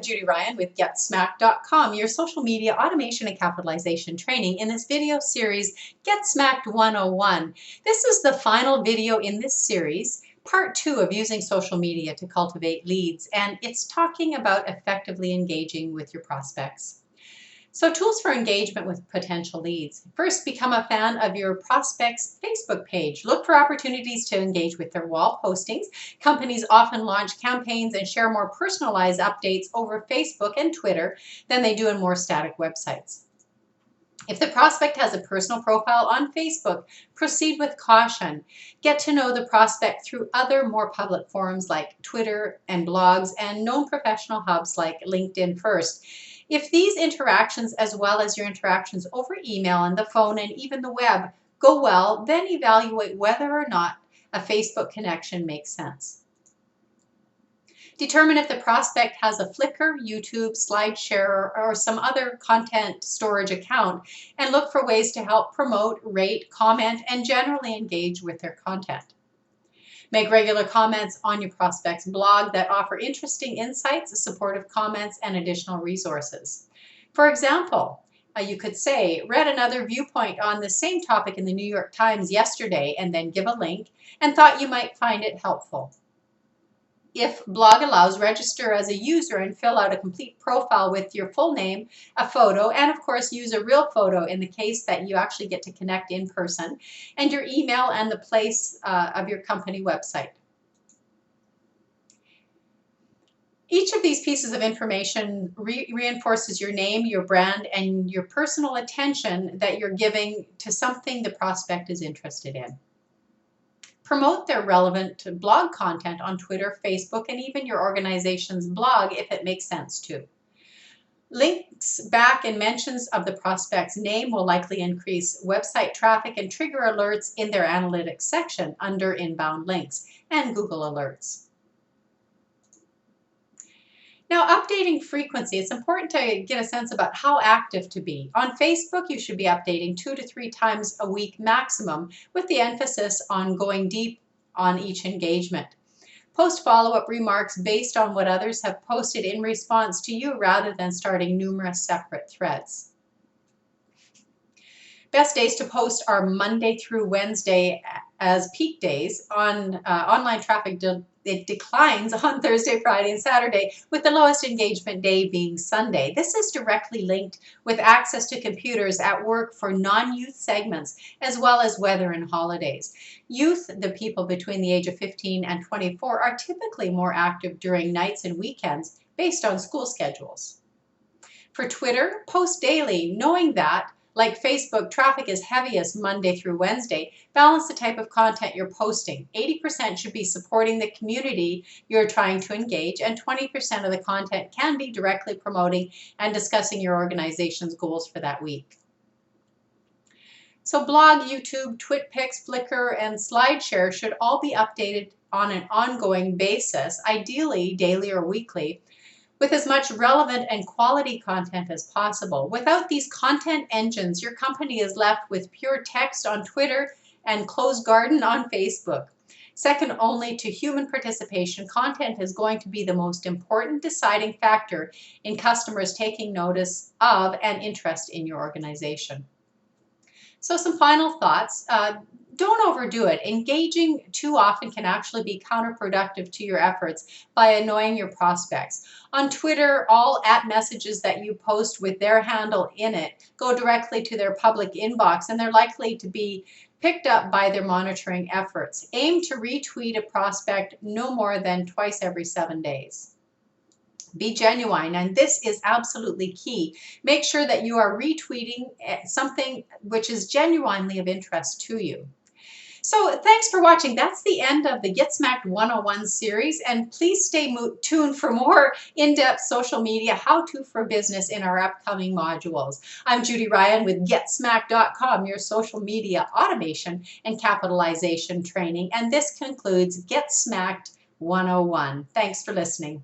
Judy Ryan with GetSmacked.com, your social media automation and capitalization training in this video series, Get Smacked 101. This is the final video in this series, part 2 of using social media to cultivate leads, and it's talking about effectively engaging with your prospects. So tools for engagement with potential leads. First, become a fan of your prospect's Facebook page. Look for opportunities to engage with their wall postings. Companies often launch campaigns and share more personalized updates over Facebook and Twitter than they do in more static websites. If the prospect has a personal profile on Facebook, proceed with caution. Get to know the prospect through other more public forums like Twitter and blogs and known professional hubs like LinkedIn first. If these interactions, as well as your interactions over email and the phone and even the web, go well, then evaluate whether or not a Facebook connection makes sense. Determine if the prospect has a Flickr, YouTube, SlideShare, or some other content storage account, and look for ways to help promote, rate, comment, and generally engage with their content. Make regular comments on your prospect's blog that offer interesting insights, supportive comments, and additional resources. For example, you could say, read another viewpoint on the same topic in the New York Times yesterday, and then give a link, and thought you might find it helpful. If blog allows, register as a user and fill out a complete profile with your full name, a photo, and of course use a real photo in the case that you actually get to connect in person, and your email and the place of your company website. Each of these pieces of information reinforces your name, your brand, and your personal attention that you're giving to something the prospect is interested in. Promote their relevant blog content on Twitter, Facebook, and even your organization's blog if it makes sense to. Links back and mentions of the prospect's name will likely increase website traffic and trigger alerts in their analytics section under inbound links and Google Alerts. Now, updating frequency, it's important to get a sense about how active to be. On Facebook, you should be updating 2 to 3 times a week maximum, with the emphasis on going deep on each engagement. Post follow-up remarks based on what others have posted in response to you rather than starting numerous separate threads. Best days to post are Monday through Wednesday as peak days. Online traffic it declines on Thursday, Friday, and Saturday, with the lowest engagement day being Sunday. This is directly linked with access to computers at work for non-youth segments, as well as weather and holidays. Youth, the people between the age of 15 and 24, are typically more active during nights and weekends based on school schedules. For Twitter, post daily, knowing that, like Facebook, traffic is heaviest Monday through Wednesday. Balance the type of content you're posting. 80% should be supporting the community you're trying to engage, and 20% of the content can be directly promoting and discussing your organization's goals for that week. So blog, YouTube, TwitPics, Flickr, and SlideShare should all be updated on an ongoing basis, ideally daily or weekly, with as much relevant and quality content as possible. Without these content engines, your company is left with pure text on Twitter and closed garden on Facebook. Second only to human participation, content is going to be the most important deciding factor in customers taking notice of and interest in your organization. So some final thoughts. Don't overdo it. Engaging too often can actually be counterproductive to your efforts by annoying your prospects. On Twitter, all @messages that you post with their handle in it go directly to their public inbox, and they're likely to be picked up by their monitoring efforts. Aim to retweet a prospect no more than twice every 7 days. Be genuine, and this is absolutely key. Make sure that you are retweeting something which is genuinely of interest to you. So thanks for watching. That's the end of the Get Smacked 101 series, and please stay tuned for more in-depth social media how-to for business in our upcoming modules. I'm Judy Ryan with GetSmacked.com, your social media automation and capitalization training, and this concludes Get Smacked 101. Thanks for listening.